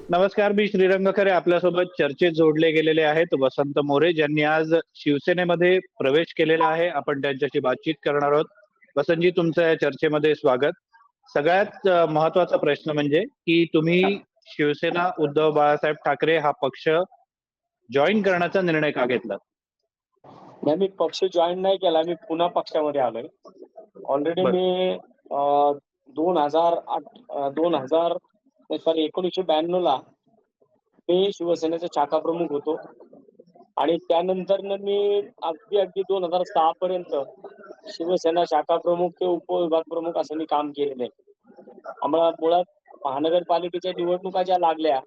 नमस्कार, मी श्रीरंग खरे. आपल्यासोबत चर्चेत जोडले गेलेले आहेत वसंत मोरे, ज्यांनी आज शिवसेनेमध्ये प्रवेश केलेला आहे. आपण त्यांच्याशी बातचीत करणार आहोत. वसंतजी, तुमचं या चर्चेमध्ये स्वागत. सगळ्यात महत्वाचा प्रश्न म्हणजे की तुम्ही शिवसेना उद्धव बाळासाहेब ठाकरे हा पक्ष जॉईन करण्याचा निर्णय का घेतला? नाही, मी पक्ष जॉईन नाही केला. मी पुन्हा पक्षामध्ये आलोय. ऑलरेडी बरं. मी 2008 सॉरी 1992 ला मी शिवसेनेचा शाखा प्रमुख होतो आणि त्यानंतर मी अगदी 2006 पर्यंत शिवसेना शाखा प्रमुख ते उपविभाग प्रमुख असं मी काम केलेलं आहे. आम्हाला मुळात महानगरपालिकेच्या निवडणुका ज्या लागल्या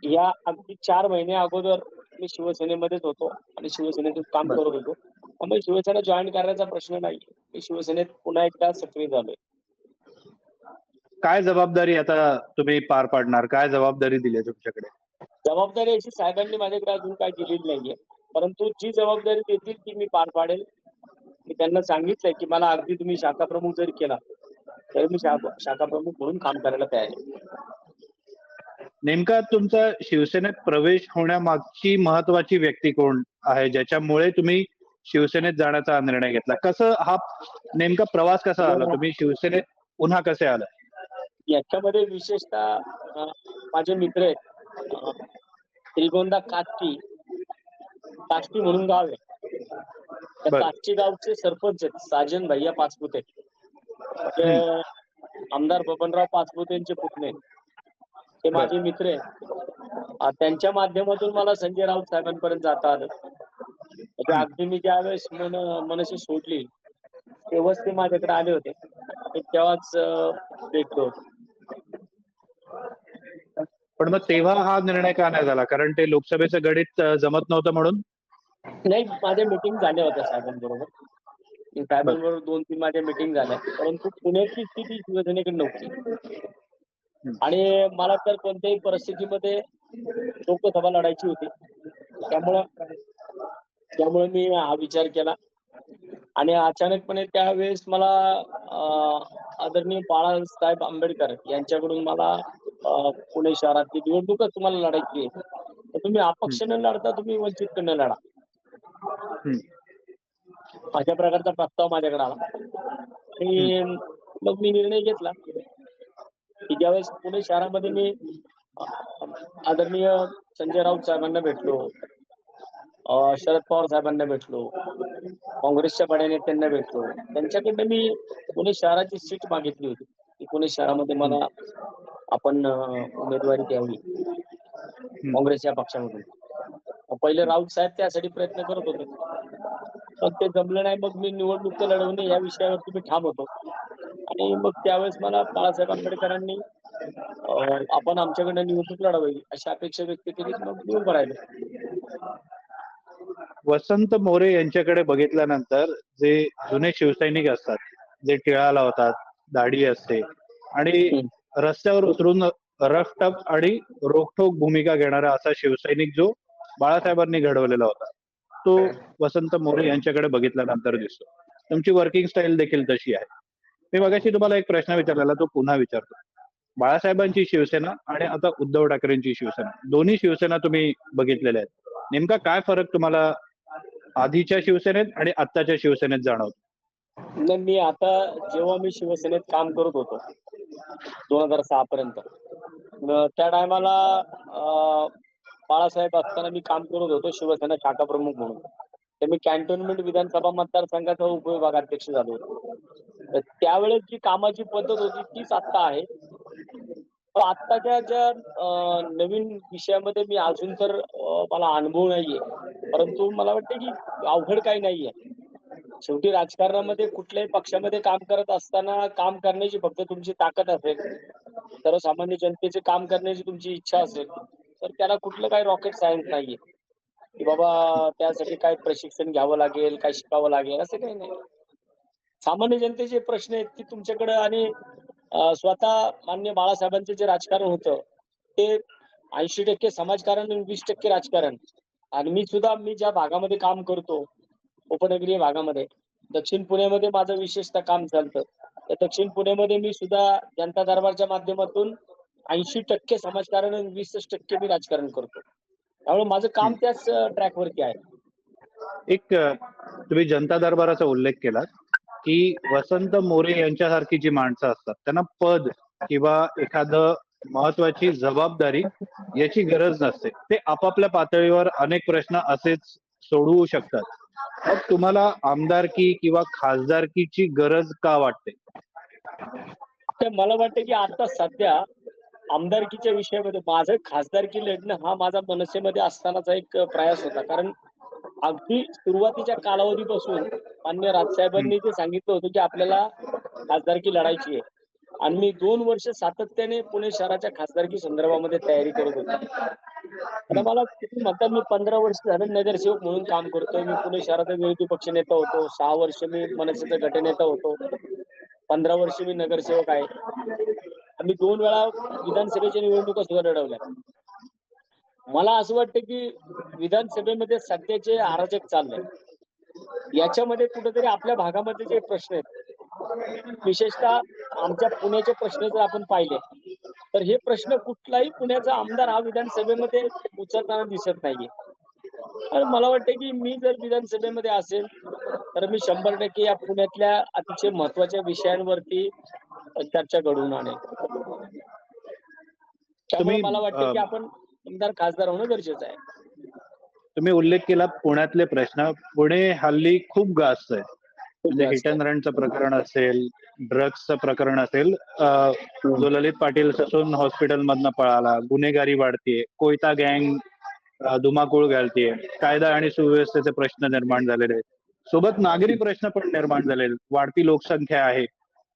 या अगदी 4 महिने अगोदर मी शिवसेनेमध्येच होतो आणि शिवसेनेतून काम बरं. करत होतो. त्यामुळे शिवसेना जॉईन करण्याचा प्रश्न नाही. मी शिवसेनेत पुन्हा एकदा सक्रिय झालोय. काय जबाबदारी आता तुम्ही पार पाडणार? काय जबाबदारी दिली आहे तुमच्याकडे? जबाबदारी अशी साहेबांनी माझ्याकडे अजून काय दिलेली नाहीये. परंतु जी जबाबदारी देतील ती मी पार पाडेल. मी त्यांना सांगितलंय की मला अगदी तुम्ही शाखा प्रमुख जरी केला तरी मी शाखा प्रमुख म्हणून काम करायला तयार आहे. नेमका तुमचा शिवसेनेत प्रवेश होण्यामागची महत्वाची व्यक्ती कोण आहे, ज्याच्यामुळे तुम्ही शिवसेनेत जाण्याचा निर्णय घेतला? कसं हा नेमका प्रवास कसा झाला? तुम्ही शिवसेनेत पुन्हा कसे आला? याच्यामध्ये विशेषतः माझे मित्र आहेत श्रीगोंदा काष्टी म्हणून गाव आहे. त्या बरं. काष्टी गावचे सरपंच आहेत साजन भैया पाचपुते. म्हणजे आमदार बबनराव पाचपुते यांचे पुतणे. ते माझे मित्र आहेत. त्यांच्या माध्यमातून मला संजय राऊत साहेबांपर्यंत जाता आलं. म्हणजे अगदी मी ज्यावेळेस मनसे सोडली तेव्हाच ते माझ्याकडे आले होते आणि तेव्हाच भेटलो होतो. पण मग तेव्हा हा निर्णय का नाही झाला? कारण ते लोकसभेचं गणित जमत नव्हतं म्हणून? नाही, माझ्या मीटिंग झाल्या होत्या साहेबांबरोबर. बरं. साहेबांबरोबर 2-3 माझ्या मीटिंग झाल्या. परंतु पुण्याची स्थिती शिवसेनेकडे नव्हती आणि मला तर कोणत्याही परिस्थितीमध्ये लोकसभा लढायची होती. त्यामुळे मी हा विचार केला आणि अचानकपणे त्यावेळेस मला आदरणीय बाळासाहेब आंबेडकर यांच्याकडून मला पुणे शहरातली निवडणूकच तुम्हाला लढायची आहे तर तुम्ही अपक्ष न लढता तुम्ही वंचितकडनं लढा, अशा प्रकारचा प्रस्ताव माझ्याकडे आला आणि मग मी निर्णय घेतला की ज्यावेळेस पुणे शहरामध्ये मी आदरणीय संजय राऊत साहेबांना भेटलो, शरद पवार साहेबांना भेटलो, काँग्रेसच्या बड्या नेत्यांना भेटलो. त्यांच्याकडनं मी पुणे शहराची सीट मागितली होती की पुणे शहरामध्ये मला आपण उमेदवारी द्यावी काँग्रेस या पक्षामधून. पहिले राऊत साहेब त्यासाठी प्रयत्न करत होते पण ते जमलं नाही. मग मी निवडणूक लढवणे या विषयावरती मी ठाम होतो आणि मग त्यावेळेस मला बाळासाहेब आंबेडकरांनी आपण आमच्याकडनं निवडणूक लढवावी अशी अपेक्षा व्यक्त केली. मग मी उभं राहिलो. वसंत मोरे यांच्याकडे बघितल्यानंतर जे जुने शिवसैनिक असतात, जे टिळा लावतात, दाढी असते आणि रस्त्यावर उतरून रफटफ आणि रोखठोक भूमिका घेणारा असा शिवसैनिक जो बाळासाहेबांनी घडवलेला होता, तो वसंत मोरे यांच्याकडे बघितल्यानंतर दिसतो. तुमची वर्किंग स्टाईल देखील तशी आहे. मी मगाशी तुम्हाला एक प्रश्न विचारलेला, तो पुन्हा विचारतो. बाळासाहेबांची शिवसेना आणि आता उद्धव ठाकरेंची शिवसेना, दोन्ही शिवसेना तुम्ही बघितलेल्या आहेत. नेमका काय फरक तुम्हाला आधीच्या शिवसेनेत आणि आत्ताच्या शिवसेनेत जाणवतो? नाही, मी आता जेव्हा मी शिवसेनेत काम करत होतो 2006 पर्यंत, त्या टायमाला बाळासाहेब असताना मी काम करत होतो शिवसेना शाखा प्रमुख म्हणून. तर मी कॅन्टोन्मेंट विधानसभा मतदारसंघाचा उपविभागाध्यक्ष झालो होतो. तर त्यावेळेस जी कामाची पद्धत होती तीच आत्ता आहे. पण आत्ताच्या ज्या नवीन विषयामध्ये मी अजून तर मला अनुभव नाहीये, परंतु मला वाटतं की अवघड काही नाहीये. शेवटी राजकारणामध्ये कुठल्याही पक्षामध्ये काम करत असताना काम करण्याची फक्त तुमची ताकद असेल, सर्वसामान्य जनतेचे काम करण्याची तुमची इच्छा असेल तर त्याला कुठलं काही रॉकेट सायन्स नाहीये की बाबा त्यासाठी काय प्रशिक्षण घ्यावं लागेल, काय शिकावं लागेल, असं काही नाही. सामान्य जनतेचे प्रश्न आहेत की तुमच्याकडे आणि स्वतः मान्य बाळासाहेबांचं जे राजकारण होतं ते 80% समाजकारण आणि 20% राजकारण. आणि मी ज्या भागामध्ये काम करतो उपनगरीय भागामध्ये, दक्षिण पुण्यामध्ये माझं विशेषतः काम चालतं. तर दक्षिण पुण्यामध्ये मी सुद्धा जनता दरबारच्या माध्यमातून 80% समाजकारण आणि 20% मी राजकारण करतो. त्यामुळे माझं काम त्याच ट्रॅकवरती आहे. तुम्ही जनता दरबाराचा उल्लेख केलात की वसंत मोरे यांच्यासारखी जी माणसं असतात त्यांना पद किंवा एखादं महत्वाची जबाबदारी याची गरज नसते. ते आपापल्या पातळीवर अनेक प्रश्न असेच सोडवू शकतात. मग तुम्हाला आमदारकी किंवा खासदारकीची गरज का वाटते? तर मला वाटतं की आता सध्या आमदारकीच्या विषयामध्ये माझं खासदारकी लढणं हा माझा मनसेमध्ये असतानाचा एक प्रयास होता. कारण अगदी सुरुवातीच्या कालावधीपासून माननीय हं. राजसाहेबांनी ते सांगितलं होतं की आपल्याला खासदारकी लढायची आहे. आणि मी 2 वर्ष सातत्याने पुणे शहराच्या खासदारकी संदर्भामध्ये तयारी करत होतो. आता मला तुम्ही म्हणता मी 15 वर्ष झालं नगरसेवक म्हणून काम करतोय. मी पुणे शहराचा विरोधी पक्षनेता होतो. 6 वर्ष मी मनसेचा गटनेता होतो. 15 वर्ष मी नगरसेवक आहे. आम्ही 2 वेळा विधानसभेच्या निवडणुका सुद्धा लढवल्या. मला असं वाटतं की विधानसभेमध्ये सध्याचे अराजक चाललंय. याच्यामध्ये कुठेतरी आपल्या भागामध्ये जे प्रश्न आहेत, विशेषतः आमच्या पुण्याचे प्रश्न जर आपण पाहिले, तर हे प्रश्न कुठलाही पुण्याचा आमदार हा विधानसभेमध्ये उचलताना दिसत नाहीये. आणि मला वाटतं की मी जर विधानसभेमध्ये असेल, तर मी 100% या पुण्यातल्या अतिशय महत्त्वाच्या विषयांवरती चर्चा घडवून आणेल. त्यामुळे तुम्ही मला वाटतं की आपण आमदार, खासदार होणं गरजेचं आहे. तुम्ही उल्लेख केला पुण्यातले प्रश्न. पुणे हल्ली खूप गाजतंय. खूप म्हणजे हिट जास्त. अँड रनचं प्रकरण असेल, ड्रग्सचं प्रकरण असेल, हं. जो ललित पाटील ससून हॉस्पिटलमधनं पळाला, गुन्हेगारी वाढतीये, कोयता गँग धुमाकूळ घालतीये, कायदा आणि सुव्यवस्थेचे प्रश्न निर्माण झालेले आहेत. सोबत नागरी प्रश्न पण निर्माण झालेले आहेत. वाढती लोकसंख्या आहे.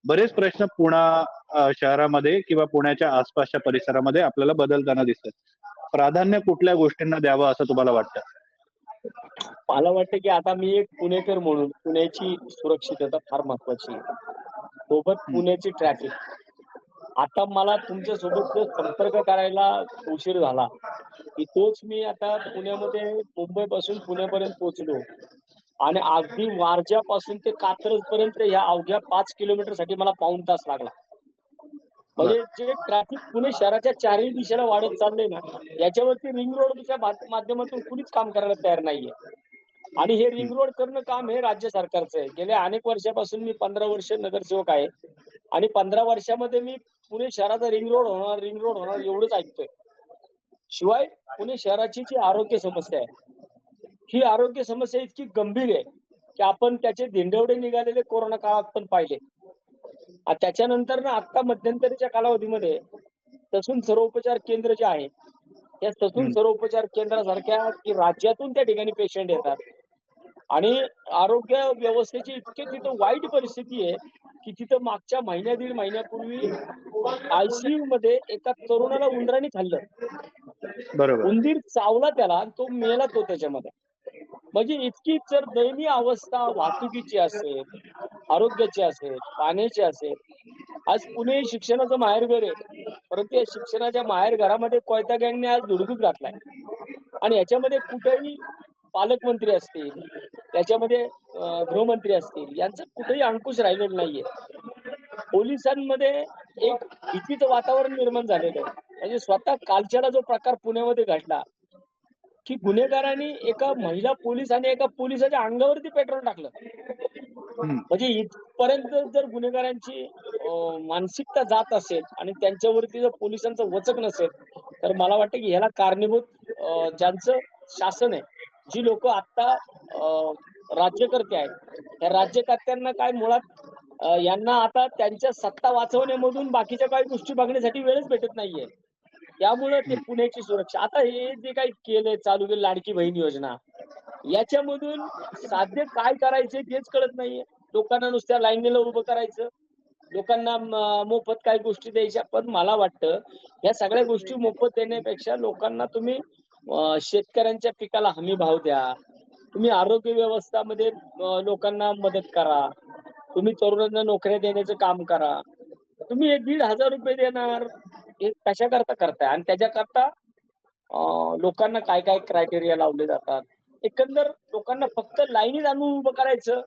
बरेच प्रश्न शहरामध्ये किंवा पुण्याच्या आसपासच्या परिसरामध्ये आपल्याला बदलताना दिसतात. प्राधान्य कुठल्या गोष्टींना द्यावं असं तुम्हाला वाटतं? मला वाटतं की आता मी एक पुणेकर म्हणून पुण्याची सुरक्षितता फार महत्वाची आहे. सोबत हं. पुण्याची ट्रॅफिक. आता मला तुमच्या सोबत जो संपर्क करायला उशीर झाला, की तोच मी आता पुण्यामध्ये मुंबईपासून पुण्यापर्यंत पोहोचलो आणि अगदी वारज्यापासून ते कात्रजपर्यंत ह्या अवघ्या 5 किलोमीटरसाठी मला पाऊण तास लागला. बर. म्हणजे जे ट्रॅफिक पुणे शहराच्या चारही दिशेला वाढत चाललंय ना, याच्यावरती रिंग रोडच्या माध्यमातून कुणीच काम करायला तयार नाहीये. आणि हे हं. रिंग रोड करणं काम हे राज्य सरकारचं आहे. गेल्या अनेक वर्षापासून मी 15 वर्ष नगरसेवक आहे आणि 15 वर्षामध्ये मी पुणे शहराचा रिंग रोड होणार, रिंग रोड होणार एवढंच ऐकतोय. शिवाय पुणे शहराची जी आरोग्य समस्या आहे, ही आरोग्य समस्या इतकी गंभीर आहे, की आपण त्याचे धिंडवडे निघालेले कोरोना काळात पण पाहिले. त्याच्यानंतर ना आता मध्यंतरीच्या कालावधीमध्ये ससून सर्वोपचार केंद्र जे आहे, त्या ससून हं. सर्वोपचार केंद्रासारख्या की राज्यातून त्या ठिकाणी पेशंट येतात. आणि आरोग्य व्यवस्थेची इतकी तिथं वाईट परिस्थिती आहे, की तिथं मागच्या महिन्या दीड महिन्यापूर्वी आयसीयू मध्ये एका तरुणाला उंदराने खाल्लं. बरोबर. उंदीर चावला त्याला आणि तो मेला तो त्याच्यामध्ये. म्हणजे इतकी जर दयनीय अवस्था वाहतुकीची असेल, आरोग्याची असेल, पाण्याची असेल. आज पुणे शिक्षणाचं माहेरघर आहे. परंतु या शिक्षणाच्या माहेरघरामध्ये कोयता गँगने आज धुडगूस घातलाय. आणि याच्यामध्ये कुठेही पालकमंत्री असतील, त्याच्यामध्ये गृहमंत्री असतील, यांचं कुठेही अंकुश राहिलेलं नाहीये. पोलिसांमध्ये एक भीतीचं वातावरण निर्माण झालेलं आहे. म्हणजे स्वतः कालच्याला जो प्रकार पुण्यामध्ये घडला, की गुन्हेगारांनी एका महिला पोलीस आणि एका पोलिसाच्या अंगावरती पेट्रोल टाकलं. हं. म्हणजे इथपर्यंत जर गुन्हेगारांची मानसिकता जात असेल आणि त्यांच्यावरती जर पोलिसांचं वचक नसेल, तर मला वाटतं की ह्याला कारणीभूत ज्यांचं शासन आहे, जी लोक आता राज्यकर्ते आहेत, त्या राज्यकर्त्यांना काय मुळात यांना आता त्यांच्या सत्ता वाचवण्यामधून बाकीच्या काही गोष्टी बघण्यासाठी वेळच भेटत नाहीये. त्यामुळे ते हं. पुण्याची सुरक्षा. आता हे जे काही केलंय, चालू केलं लाडकी बहीण योजना, याच्यामधून साध्य काय करायचे तेच कळत नाहीये. लोकांना नुसत्या लाईनीला उभं करायचं. लोकांना मोफत काही गोष्टी द्यायच्या. पण मला वाटतं या सगळ्या गोष्टी मोफत देण्यापेक्षा लोकांना तुम्ही शेतकऱ्यांच्या पिकाला हमी भाव द्या. तुम्ही आरोग्य व्यवस्थामध्ये लोकांना मदत करा. तुम्ही तरुणांना नोकऱ्या देण्याचं काम करा. तुम्ही हे ₹1,500 देणार, हे कशाकरता करताय? आणि त्याच्याकरता लोकांना काय-काय क्रायटेरिया लावले जातात. एकंदर लोकांना फक्त लाईनीत आणून उभं करायचं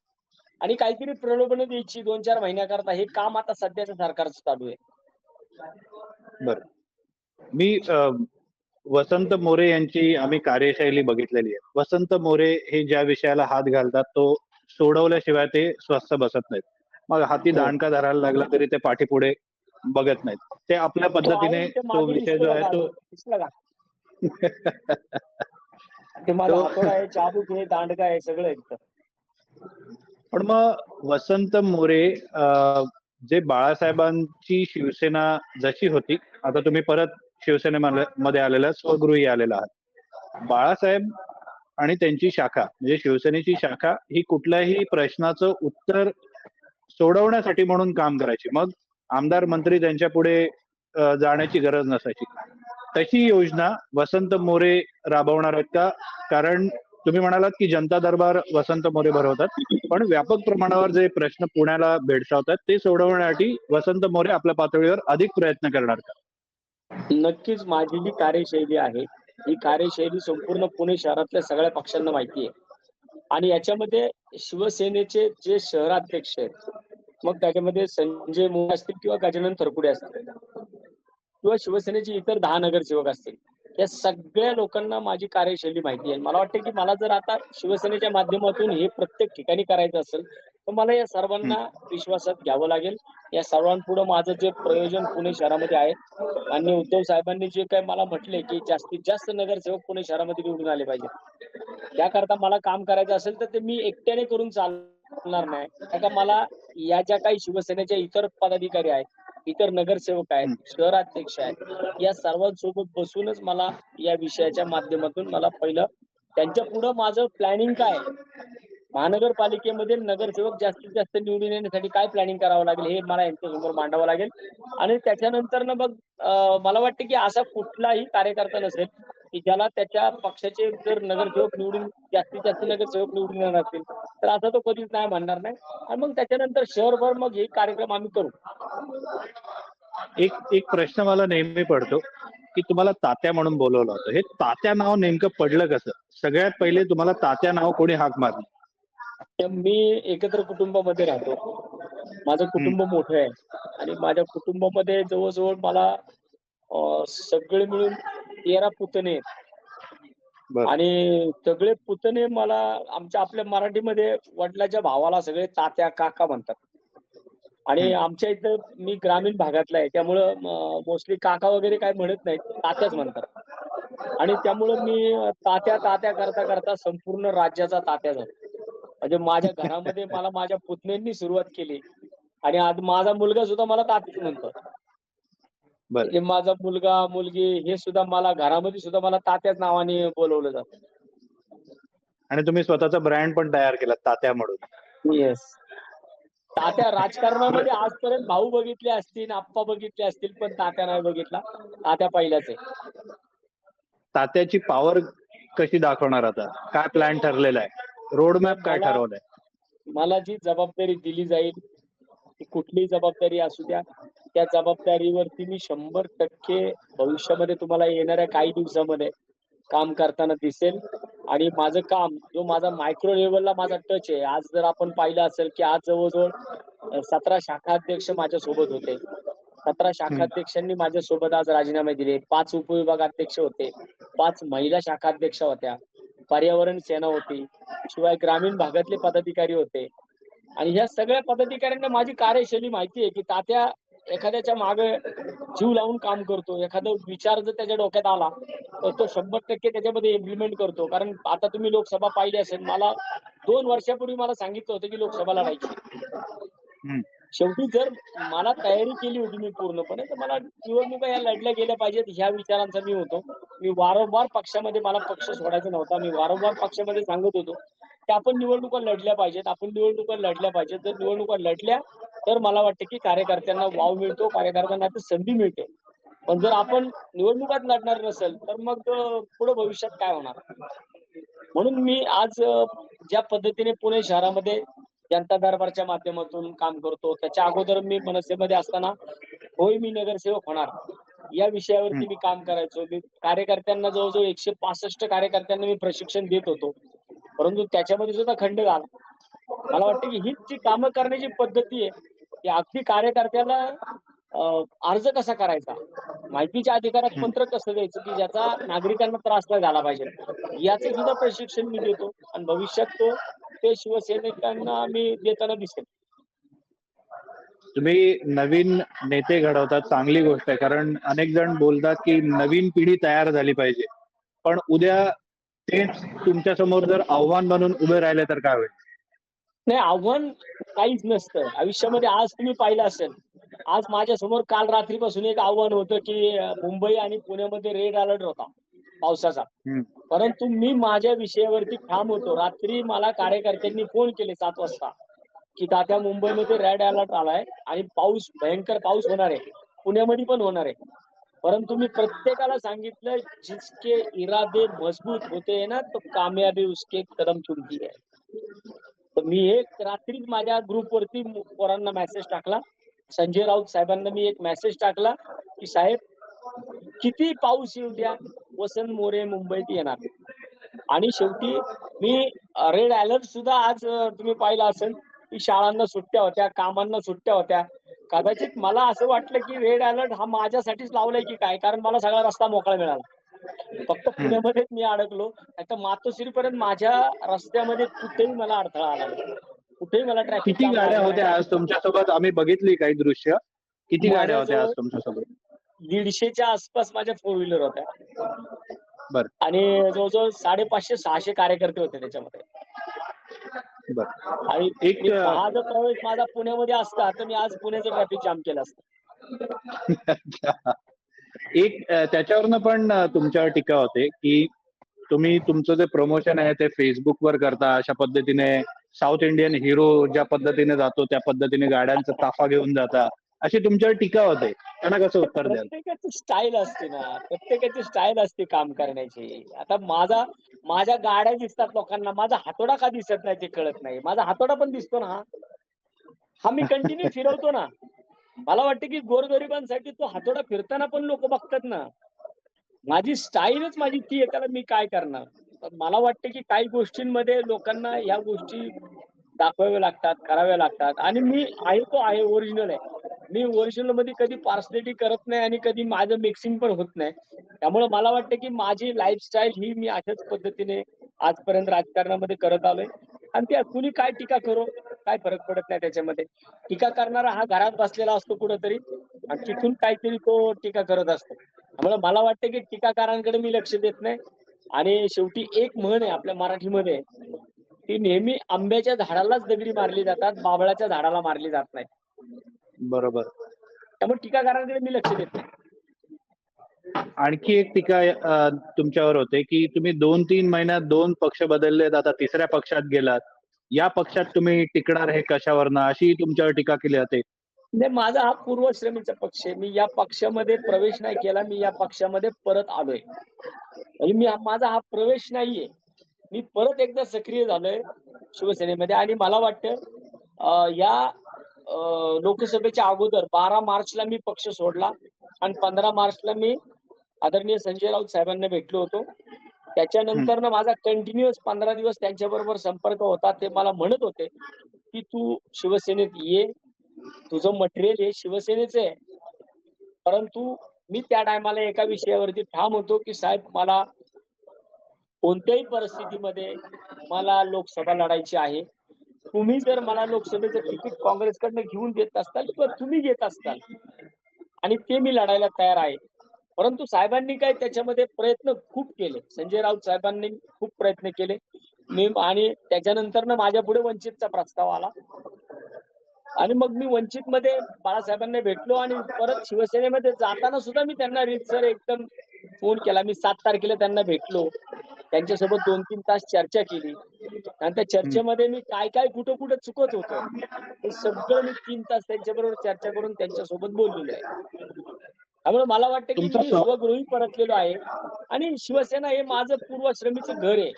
आणि काहीतरी प्रलोभनं द्यायची 2-4 महिन्याकरता. हे काम आता सध्याच्या सरकारचं चालू आहे. बरं. मी वसंत मोरे यांची आम्ही कार्यशैली बघितलेली आहे. वसंत मोरे हे ज्या विषयाला हात घालतात तो सोडवल्याशिवाय ते स्वस्थ बसत नाहीत. मग हाती हो. दांडका धरायला लागला तरी ते पाठीपुढे बघत नाहीत. ते आपल्या तो आहे पद्धतीने ते तो मागे विषय दिसतो जो आहे बघा, तो दिसलं का? ते माझा तो हातोडा आहे, चाबूक आहे, दांडगा आहे, सगळं एकदम. पण मग वसंत मोरे जे बाळासाहेबांची शिवसेना जशी होती, आता तुम्ही परत शिवसेनेमध्ये आलेला स्वगृही आलेला आहात. बाळासाहेब आणि त्यांची शाखा म्हणजे शिवसेनेची शाखा ही कुठल्याही प्रश्नाचं उत्तर सोडवण्यासाठी म्हणून काम करायची. मग आमदार मंत्री त्यांच्या पुढे जाण्याची गरज नसायची. तशी योजना वसंत मोरे राबवणार आहेत का? कारण तुम्ही म्हणालात की जनता दरबार वसंत मोरे भरवतात, पण व्यापक प्रमाणावर जे प्रश्न पुण्याला भेडसावतात ते सोडवण्यासाठी वसंत मोरे आपल्या पातळीवर अधिक प्रयत्न करणार का? नक्कीच माझी जी कार्यशैली आहे, ही कार्यशैली संपूर्ण पुणे शहरातल्या सगळ्या पक्षांना माहिती आहे. आणि याच्यामध्ये शिवसेनेचे जे शहराध्यक्ष आहेत, मग त्याच्यामध्ये संजय मोरे असतील किंवा गजानन थरपुडे असतील किंवा शिवसेनेचे इतर 10 नगरसेवक असतील. या सगळ्या लोकांना माझी कार्यशैली माहिती आहे. मला वाटतं की मला जर आता शिवसेनेच्या माध्यमातून हे प्रत्येक ठिकाणी करायचं असेल, तर मला या हं. सर्वांना विश्वासात घ्यावं लागेल. या सर्वांपुढं माझं जे प्रयोजन पुणे शहरामध्ये आहे, माननीय उद्धव साहेबांनी जे काही मला म्हटले, की जास्तीत जास्त नगरसेवक पुणे शहरामध्ये निवडून आले पाहिजेत. त्याकरता मला काम करायचं असेल, तर ते मी एकट्याने करून चालणार नाही. कारण का मला या ज्या काही शिवसेनेच्या इतर पदाधिकारी आहेत, इतर नगरसेवक आहेत, हं. शहराध्यक्ष आहेत, या सर्वांसोबत बसूनच मला या विषयाच्या माध्यमातून मला पहिलं त्यांच्या पुढं माझं प्लॅनिंग काय आहे? महानगरपालिकेमध्ये नगरसेवक जास्तीत जास्त निवडून येण्यासाठी काय प्लॅनिंग करावं लागेल, हे मला यांच्यासमोर मांडावं लागेल. आणि त्याच्यानंतर ना मग मला वाटतं की असा कुठलाही कार्यकर्ता नसेल, की ज्याला त्याच्या पक्षाचे जर नगरसेवक निवडून जास्तीत जास्त नगरसेवक निवडून येणार असतील, तर असं तो कधीच नाही म्हणणार नाही. आणि मग त्याच्यानंतर शहरभर मग हे कार्यक्रम आम्ही करू. एक एक प्रश्न मला नेहमी पडतो, की तुम्हाला तात्या म्हणून बोलवलं होतं. हे तात्या नाव नेमकं पडलं कसं? सगळ्यात पहिले तुम्हाला तात्या नाव कोणी हाक मारली? तर मी एकत्र कुटुंबामध्ये राहतो. माझं हं. कुटुंब मोठं आहे आणि माझ्या कुटुंबामध्ये जवळ मला सगळे मिळून 13 पुतणे आहेत. बरं. आणि सगळे पुतणे मला आपल्या मराठीमध्ये वडिलांच्या भावाला सगळे तात्या, काका म्हणतात. आणि हं. आमच्या इथं मी ग्रामीण भागातला आहे. त्यामुळं मोस्टली काका वगैरे काही म्हणत नाहीत. तात्याच म्हणतात. आणि त्यामुळं मी तात्या करता संपूर्ण राज्याचा तात्या झालो. म्हणजे माझ्या घरामध्ये मला माझ्या पुतण्यांनी सुरुवात केली आणि आज माझा मुलगा सुद्धा मला तात्याच म्हणतो. बरं. म्हणजे माझा मुलगा, मुलगी हे सुद्धा मला घरामध्ये सुद्धा मला तात्याच नावाने बोलवलं जातं. आणि तुम्ही स्वतःचा ब्रँड पण तयार केलात तात्या म्हणून. येस. तात्या बरं. राजकारणामध्ये आजपर्यंत भाऊ बघितले असतील, आप्पा बघितले असतील, पण तात्या नाही बघितला. तात्या पहिलाच आहे. तात्याची पॉवर कशी दाखवणार आता? काय प्लॅन ठरलेला आहे? रोड तर मॅप काय ठरवलाय? मला जी जबाबदारी दिली जाईल, ती कुठलीही जबाबदारी असू द्या, त्या जबाबदारीवरती मी 100% भविष्यामध्ये तुम्हाला येणाऱ्या काही दिवसामध्ये काम करताना दिसेल. आणि माझं काम जो माझा मायक्रो लेव्हलला माझा टच आहे. आज जर आपण पाहिलं असेल, की आज जवळ-जवळ 17 शाखाध्यक्ष माझ्यासोबत होते. 17 हं. शाखाध्यक्षांनी माझ्यासोबत आज राजीनामे दिले. 5 उपविभागाध्यक्ष होते. 5 महिला शाखाध्यक्षा होत्या. पर्यावरण सेना होती. शिवाय ग्रामीण भागातले पदाधिकारी होते. आणि ह्या सगळ्या पदाधिकाऱ्यांना माझी कार्यशैली माहिती आहे, की तात्या एखाद्याच्या मागे जीव लावून काम करतो. एखादा विचार जर त्याच्या डोक्यात आला, तर तो 100% त्याच्यामध्ये इम्प्लिमेंट करतो. कारण आता तुम्ही लोकसभा पाहिली असेल. मला 2 वर्षापूर्वी मला सांगितलं होतं, की लोकसभा लढायची. हं. शेवटी जर मला तयारी केली होती मी पूर्णपणे, तर मला निवडणुका या लढल्या गेल्या पाहिजेत ह्या विचारांचा मी होतो. मी वारंवार पक्षामध्ये मला पक्ष सोडायचा नव्हता. मी वारंवार पक्षामध्ये सांगत होतो, की आपण निवडणुका लढल्या पाहिजेत. आपण निवडणुका लढल्या पाहिजेत. जर निवडणुका लढल्या, तर मला वाटतं, की कार्यकर्त्यांना वाव मिळतो, कार्यकर्त्यांना आता संधी मिळते. पण जर आपण निवडणुकाच लढणार नसेल, तर मग पुढे भविष्यात काय होणार? म्हणून मी आज ज्या पद्धतीने पुणे शहरामध्ये जनता दरबारच्या माध्यमातून काम करतो. त्याच्या अगोदर मी मनसेमध्ये असताना होय मी नगरसेवक होणार. या हं. विषयावरती मी काम करायचो. मी कार्यकर्त्यांना जवळ-जवळ 165 कार्यकर्त्यांना मी प्रशिक्षण देत होतो. परंतु त्याच्यामध्ये सुद्धा खंड झाला. मला वाटतं की हीच जी कामं करण्याची पद्धती आहे, की अगदी कार्यकर्त्याला अर्ज कसा करायचा, माहितीच्या अधिकारात पत्र कसं द्यायचं की ज्याचा नागरिकांना त्रास नाही झाला पाहिजे, याचं सुद्धा प्रशिक्षण मी देतो आणि भविष्यात ते शिवसैनिकांना मी देताना दिसेल. तुम्ही नवीन नेते घडवतात, चांगली गोष्ट आहे. कारण अनेक जण बोलतात की नवीन पिढी तयार झाली पाहिजे, पण उद्या तेच तुमच्या समोर जर आव्हान बनून उभे राहिले तर काय होईल? नाही, आव्हान काहीच नसतं आयुष्यामध्ये. आज तुम्ही पाहिलं असेल, आज माझ्या समोर काल रात्रीपासून एक आव्हान होतं की मुंबई आणि पुण्यामध्ये रेड अलर्ट होता पावसाचा. परंतु मी माझ्या विषयावरती ठाम होतो. रात्री मला कार्यकर्त्यांनी फोन केले 7 वाजता की तात्या मुंबईमध्ये रेड अलर्ट आलाय आणि पाऊस, भयंकर पाऊस होणार आहे, पुण्यामध्ये पण होणार आहे. परंतु मी प्रत्येकाला सांगितलं, जिसके इरादे मजबूत होते हैं ना तो कामयाबी उसके कदम चुमती है. तर मी एक रात्रीच माझ्या ग्रुपवरती पोरांना मेसेज टाकला. संजय राऊत साहेबांना मी एक मेसेज टाकला की साहेब, किती पाऊस येऊ द्या, वसंत मोरे मुंबईत येणार. आणि शेवटी मी रेड अलर्ट सुद्धा आज तुम्ही पाहिलं असेल की शाळांना सुट्ट्या होत्या, कामांना सुट्ट्या होत्या. कदाचित मला असं वाटलं की रेड अलर्ट हा माझ्यासाठीच लावलाय की काय, कारण मला सगळा रस्ता मोकळा मिळाला. फक्त पुण्यामध्येच मी अडकलो. नाहीतर मातोश्रीपर्यंत माझ्या रस्त्यामध्ये कुठेही मला अडथळा आला नाही, कुठेही मला ट्रॅफिक किती जाम गाड्या लागला होत्या नाही. आज तुमच्यासोबत? आम्ही बघितली काही दृश्य. किती गाड्या होत्या आज माझ्याजवळ तुमच्यासोबत? 150च्या आसपास माझ्या 4 व्हीलर होत्या बर आणि जवळजवळ 550-600 कार्यकर्ते होते त्याच्यामध्ये. बर आणि एक हा जर प्रवेश माझा पुण्यामध्ये असता तर मी आज पुण्याचं ट्रॅफिक जाम केलं असतं. एक त्याच्यावरनं पण तुमच्यावर टीका होते की तुम्ही तुमचं जे प्रमोशन आहे ते फेसबुकवर करता, अशा पद्धतीने साऊथ इंडियन हिरो ज्या पद्धतीने जातो त्या पद्धतीने गाड्यांचा ताफा घेऊन जाता, अशी तुमच्यावर टीका होते. त्यांना कसं उत्तर द्याल? प्रत्येकाची स्टाईल असते ना, प्रत्येकाची स्टाईल असते काम करण्याची. आता माझ्या गाड्या दिसतात लोकांना, माझा हातोडा का दिसत नाही ते कळत नाही. माझा हातोडा पण दिसतो ना, हा मी कंटिन्यू फिरवतो ना. मला वाटतं की गोरगरिबांसाठी तो हातोडा फिरताना पण लोक बघतात ना. माझी स्टाईलच माझी ती आहे, त्याला मी काय करणार. तर मला वाटतं की काही गोष्टींमध्ये लोकांना ह्या गोष्टी दाखवाव्या लागतात, कराव्या लागतात आणि मी आहे तो आहे, ओरिजिनल आहे. मी ओरिजिनल मध्ये कधी पार्सलिटी करत नाही आणि कधी माझं मिक्सिंग पण होत नाही. त्यामुळे मला वाटतं की माझी लाईफस्टाईल ही मी अशाच पद्धतीने आजपर्यंत राजकारणामध्ये करत आलोय आणि त्या कुणी काय टीका करो, काय फरक पडत नाही त्याच्यामध्ये. टीका करणारा हा घरात बसलेला असतो कुठंतरी आणि तिथून काहीतरी तो टीका करत असतो. त्यामुळे मला वाटतं की टीकाकारांकडे मी लक्ष देत नाही. आणि शेवटी एक म्हण आहे आपल्या मराठीमध्ये, ती नेहमी आंब्याच्या झाडालाच दगडी मारली जातात, बाभळाच्या झाडाला मारली जात नाही. बरोबर. त्यामुळे टीकाकारांकडे मी लक्ष देत नाही. आणखी एक टीका तुमच्यावर होते की तुम्ही 2-3 महिन्यात 2 पक्ष बदललेत, आता तिसऱ्या पक्षात गेलात. या पक्षात तुम्ही टिकणार हे कशावरनं, अशी तुमच्यावर टीका केली जाते. म्हणजे माझा हा पूर्वश्रमीचा पक्ष आहे. मी या पक्षामध्ये प्रवेश नाही केला, मी या पक्षामध्ये परत आलोय. म्हणजे माझा हा प्रवेश नाहीये. मी परत एकदा सक्रिय झालोय शिवसेनेमध्ये आणि मला वाटतं या लोकसभेच्या अगोदर 12 मार्चला मी पक्ष सोडला आणि 15 मार्चला मी आदरणीय संजय राऊत साहेबांना भेटलो होतो. त्याच्यानंतर ना माझा कंटिन्युअस 15 दिवस त्यांच्याबरोबर संपर्क होता. ते मला म्हणत होते की तू शिवसेनेत ये, तुझं मटेरियल हे शिवसेनेचं आहे. परंतु मी त्या टायमाला एका विषयावरती ठाम होतो की साहेब, मला कोणत्याही परिस्थितीमध्ये मला लोकसभा लढायची आहे. तुम्ही जर मला लोकसभेचं तिकीट काँग्रेसकडनं घेऊन देत असताल किंवा तुम्ही घेत असताल आणि ते मी लढायला तयार आहे. परंतु साहेबांनी काय त्याच्यामध्ये प्रयत्न खूप केले. संजय राऊत साहेबांनी खूप प्रयत्न केले. मी आणि त्याच्यानंतर ना माझ्या पुढे वंचितचा प्रस्ताव आला आणि मग मी वंचितमध्ये बाळासाहेबांना भेटलो आणि परत शिवसेनेमध्ये जाताना सुद्धा मी त्यांना रीतसर एकदम फोन केला. मी 7 तारखेला त्यांना भेटलो. त्यांच्यासोबत 2-3 तास चर्चा केली आणि त्या चर्चेमध्ये मी काय कुठं कुठं चुकत होतं हे सगळं मी 3 तास त्यांच्याबरोबर चर्चा करून त्यांच्यासोबत बोललेलो आहे. त्यामुळे मला वाटतं की मी तुमचा स्वगृही परतलेलो आहे आणि शिवसेना हे माझं पूर्वश्रमीचं घर आहे.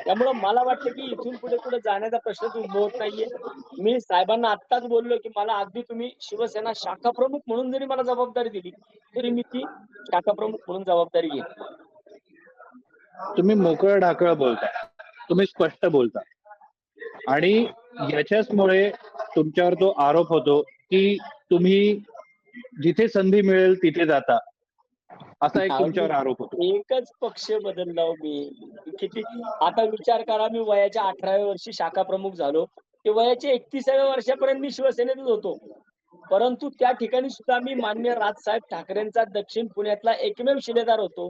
त्यामुळे मला वाटतं की इथून पुढे कुठे जाण्याचा प्रश्नच उद्भवत नाहीये. मी साहेबांना आत्ताच बोललो की मला अगदी तुम्ही शिवसेना शाखा प्रमुख म्हणून जरी मला जबाबदारी दिली तरी मी ती शाखा प्रमुख म्हणून जबाबदारी घेईन. तुम्ही मोकळं ढाकळं बोलताय, तुम्ही स्पष्ट बोलता आणि याच्याचमुळे तुमच्यावर तो आरोप होतो की तुम्ही जिथे संधी मिळेल तिथे जाता, असा एक अहो, तुमच्यावर आरोप होतो. एकच पक्ष बदलला हो मी. किती आता विचार करा, मी वयाच्या 18व्या वर्षी शाखा प्रमुख झालो. ते वयाच्या 31व्या वर्षापर्यंत मी शिवसेनेतच होतो. परंतु त्या ठिकाणी सुद्धा मी माननीय राजसाहेब ठाकरेंचा दक्षिण पुण्यातला एकमेव शिलेदार होतो.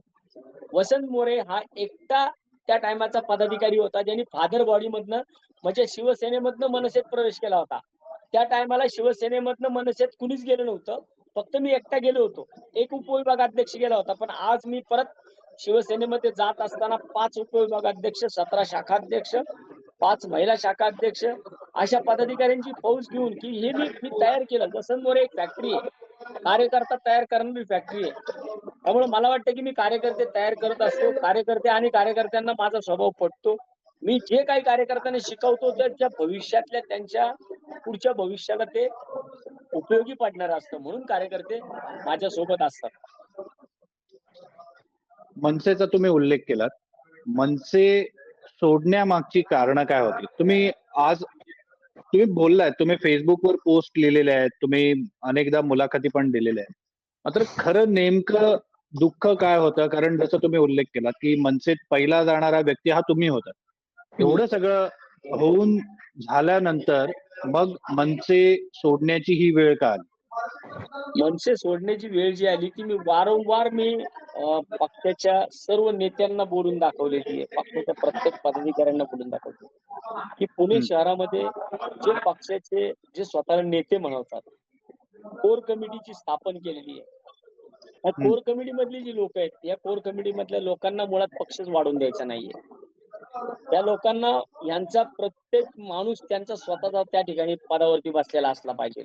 वसंत मोरे हा एकटा त्या टायमाचा पदाधिकारी होता, ज्यांनी फादर बॉडीमधनं म्हणजे शिवसेनेमधनं मनसेत प्रवेश केला होता. त्या टायमाला शिवसेनेमधनं मनसेत कुणीच गेलं नव्हतं. फक्त मी एकटा गेलो होतो. एक उपविभागाध्यक्ष गेला होता. पण आज मी परत शिवसेनेमध्ये जात असताना 5 उपविभागाध्यक्ष, 17 शाखाध्यक्ष, 5 महिला शाखाध्यक्ष अशा पदाधिकाऱ्यांची फौज घेऊन की हे मी तयार केलं. वसंत मोरे एक फॅक्टरी आहे. कार्यकर्ता तयार करणारी फॅक्टरी आहे. त्यामुळे मला वाटतं की मी कार्यकर्ते तयार करत असतो. कार्यकर्ते आणि कार्यकर्त्यांना माझा स्वभाव पटतो. मी जे काही कार्यकर्त्यांना शिकवतो त्याच्या भविष्यातल्या त्यांच्या पुढच्या भविष्याला ते उपयोगी पडणार असतं. म्हणून कार्यकर्ते माझ्या सोबत असतात. मनसेचा तुम्ही उल्लेख केलात. मनसे सोडण्यामागची कारणं काय होती? तुम्ही बोललात, तुम्ही फेसबुकवर पोस्ट लिहिलेले आहेत, तुम्ही अनेकदा मुलाखती पण दिलेल्या आहेत. मात्र खरं नेमकं दुःख काय होतं? कारण जसं तुम्ही उल्लेख केलात, की मनसेत पहिला जाणारा व्यक्ती हा तुम्ही होता. एवढं सगळं होऊन झाल्यानंतर मग मनसे सोडण्याची ही वेळ का आली? मनसे सोडण्याची वेळ जी आली ती वारंवार पक्षाच्या सर्व नेत्यांना बोलून दाखवलेली आहे. पक्षाच्या प्रत्येक पदाधिकाऱ्यांना बोलून दाखवली, की पुणे हं, शहरामध्ये जे पक्षाचे जे स्वतःला नेते म्हणवतात, कोर कमिटीची स्थापन केलेली आहे. या हं. कोर कमिटी मधली जी लोक आहेत, या कोर कमिटी मधल्या लोकांना मुळात पक्षच वाढून द्यायचा नाहीये. त्या लोकांना यांचा प्रत्येक माणूस त्यांचा स्वतःचा त्या ठिकाणी पदावरती बसलेला असला पाहिजे.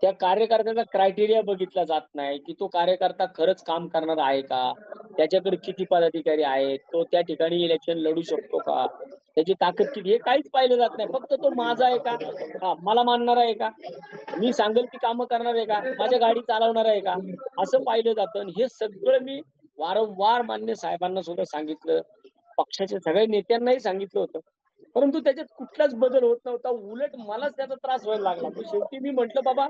त्या कार्यकर्त्याचा क्रायटेरिया बघितला जात नाही, की तो कार्यकर्ता खरंच काम करणार आहे का? त्याच्याकडे किती पदाधिकारी आहेत? तो त्या ठिकाणी इलेक्शन लढू शकतो का? त्याची ताकद किती? हे काहीच पाहिलं जात नाही. फक्त तो माझा आहे का? मला मानणार आहे का? मी सांगेल ती कामं करणार आहे का? माझ्या गाडी चालवणार आहे का? असं पाहिलं जातं आणि हे सगळं मी वारंवार मान्य साहेबांना सुद्धा सांगितलं. पक्षाच्या सगळ्या नेत्यांनाही सांगितलं होतं. परंतु त्याच्यात कुठलाच बदल होत नव्हता. उलट मलाच त्याचा त्रास व्हायला लागला. मग शेवटी मी म्हटलं, बाबा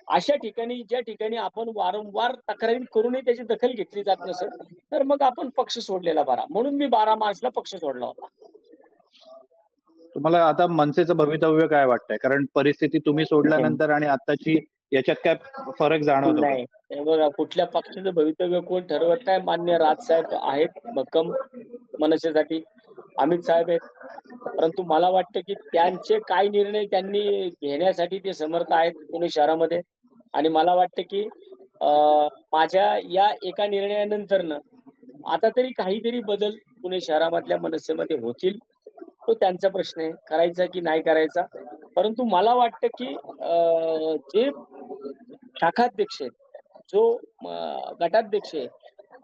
अशा ठिकाणी ज्या ठिकाणी आपण वारंवार तक्रारी करूनही त्याची दखल घेतली जात नसेल, तर मग आपण पक्ष सोडलेला बरा. म्हणून मी 12 मार्चला पक्ष सोडला होता. तुम्हाला आता मनसेचं भवितव्य काय वाटतंय? कारण परिस्थिती तुम्ही सोडल्यानंतर आणि आत्ताची याच्यात काय फरक जाणवतो का? नाही. हे बघा, कुठल्या पक्षाचं भवितव्य कोण ठरवत नाही. मान्य राजसाहेब आहेत भक्कम मनसेसाठी. अमित साहेब आहेत. परंतु मला वाटतं, की त्यांचे काय निर्णय त्यांनी घेण्यासाठी ते समर्थ आहेत पुणे शहरामध्ये. आणि मला वाटतं, की माझ्या या एका निर्णयानंतरनं आता तरी काहीतरी बदल पुणे शहरामधल्या मनसेमध्ये होतील. तो त्यांचा प्रश्न आहे, करायचा की नाही करायचा. परंतु मला वाटतं, की जे शाखाध्यक्ष आहेत, जो गटाध्यक्ष आहे,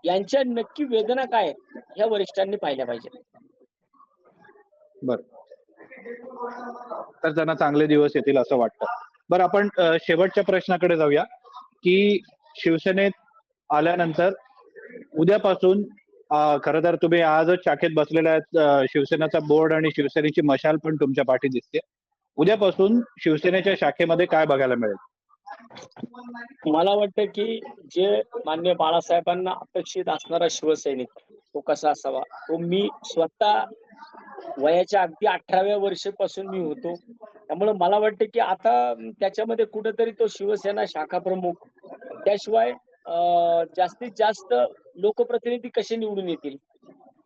यांच्या नक्की वेदना काय आहेत, ह्या वरिष्ठांनी पाहिल्या पाहिजेत. बरं. तर त्यांना चांगले दिवस येतील असं वाटतं. बरं, आपण शेवटच्या प्रश्नाकडे जाऊया, की शिवसेनेत आल्यानंतर उद्यापासून खरं तर तुम्ही आजच शाखेत बसलेल्या आहेत. शिवसेनेचा बोर्ड आणि शिवसेनेची मशाल पण तुमच्या पाठी दिसते. उद्यापासून शिवसेनेच्या शाखेमध्ये काय बघायला मिळेल? मला वाटतं, की जे माननीय बाळासाहेबांना अपेक्षित असणारा शिवसैनिक तो कसा असावा, तो मी स्वतः वयाच्या अगदी 18व्या वर्षापासून मी होतो. त्यामुळे मला वाटतं, की आता त्याच्यामध्ये कुठेतरी तो शिवसेना शाखा प्रमुख, त्याशिवाय जास्तीत जास्त लोकप्रतिनिधी कसे निवडून येतील,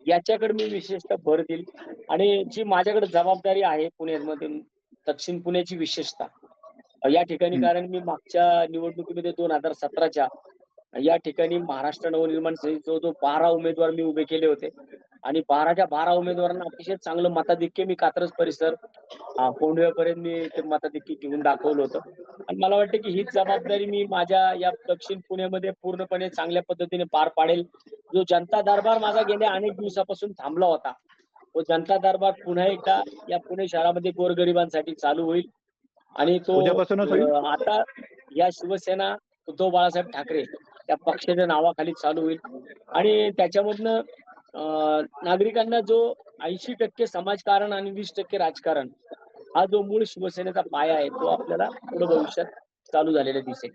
याच्याकडे मी विशेषतः भर देईल. आणि जी माझ्याकडे जबाबदारी आहे पुण्यामधून दक्षिण पुण्याची विशेषतः या ठिकाणी, हं. कारण मी मागच्या निवडणुकीमध्ये 2017च्या या ठिकाणी महाराष्ट्र नवनिर्माण सेनेचे जवळजवळ 12 उमेदवार मी उभे केले होते आणि 12च्या 12 उमेदवारांना अतिशय चांगलं मताधिक्य मी कात्रज परिसर कोंढव्यापर्यंत मी ते मताधिक्य घेऊन दाखवलं होतं. आणि मला वाटतं, की हीच जबाबदारी मी माझ्या या दक्षिण पुण्यामध्ये पूर्णपणे चांगल्या पद्धतीने पार पाडेल. जो जनता दरबार माझा गेल्या अनेक दिवसापासून थांबला होता, तो जनता दरबार पुन्हा एकदा या पुणे शहरामध्ये गोरगरिबांसाठी चालू होईल. आणि तो उद्यापासूनच होईल? आता या शिवसेना उद्धव बाळासाहेब ठाकरे या पक्षाच्या नावाखाली चालू होईल. आणि त्याच्यामधनं नागरिकांना जो 80% समाजकारण आणि 20% राजकारण हा जो मूळ शिवसेनेचा पाया आहे, तो आपल्याला पुढे भविष्यात चालू झालेला दिसेल.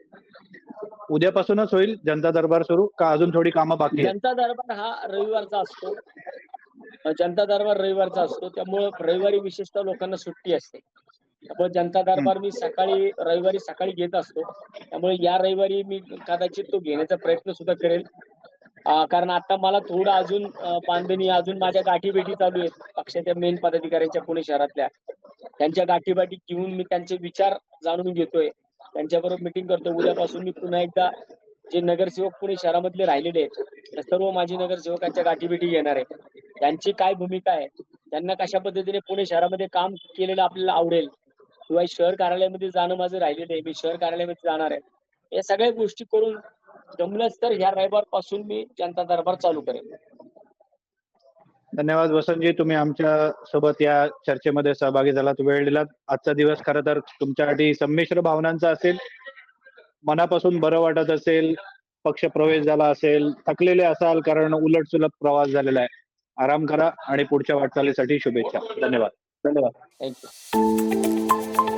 उद्यापासूनच होईल जनता दरबार सुरू का अजून थोडी कामं बाकी आहेत? जनता दरबार हा रविवारचा असतो. जनता दरबार रविवारचा असतो, त्यामुळे रविवारी विशेषतः लोकांना सुट्टी असते. त्यामुळे जनता दरबार मी रविवारी सकाळी घेत असतो. त्यामुळे या रविवारी मी कदाचित तो घेण्याचा प्रयत्न सुद्धा करेल. कारण आता मला थोडं अजून बांधणी, अजून माझ्या गाठीभेटी चालू आहेत पक्षाच्या मेन पदाधिकाऱ्यांच्या पुणे शहरातल्या. त्यांच्या गाठीभेटी घेऊन मी त्यांचे विचार जाणून घेतोय. त्यांच्याबरोबर मीटिंग करतो. उद्यापासून मी पुन्हा एकदा जे नगरसेवक पुणे शहरामधले राहिलेले आहेत, त्या सर्व माजी नगरसेवकांच्या गाठीभेटी घेणार आहे. त्यांची काय भूमिका आहे, त्यांना कशा पद्धतीने पुणे शहरामध्ये काम केलेलं आपल्याला आवडेल, किंवा शहर कार्यालयामध्ये जाणं माझं राहिलेलं आहे, मी शहर कार्यालयामध्ये जाणार आहे. या सगळ्या गोष्टी करून जमलंच तर ह्या रविवार पासून मी जनता दरबार चालू करेन. धन्यवाद वसंतजी, तुम्ही आमच्या सोबत या चर्चेमध्ये सहभागी झालात, वेळ दिलात. आजचा दिवस खरं तर तुमच्यासाठी संमिश्र भावनांचा असेल, मनापासून बरं वाटत असेल, पक्ष प्रवेश झाला असेल, थकलेले असाल कारण उलटसुलट प्रवास झालेला आहे. आराम करा आणि पुढच्या वाटचालीसाठी शुभेच्छा. धन्यवाद. धन्यवाद. थँक्यू.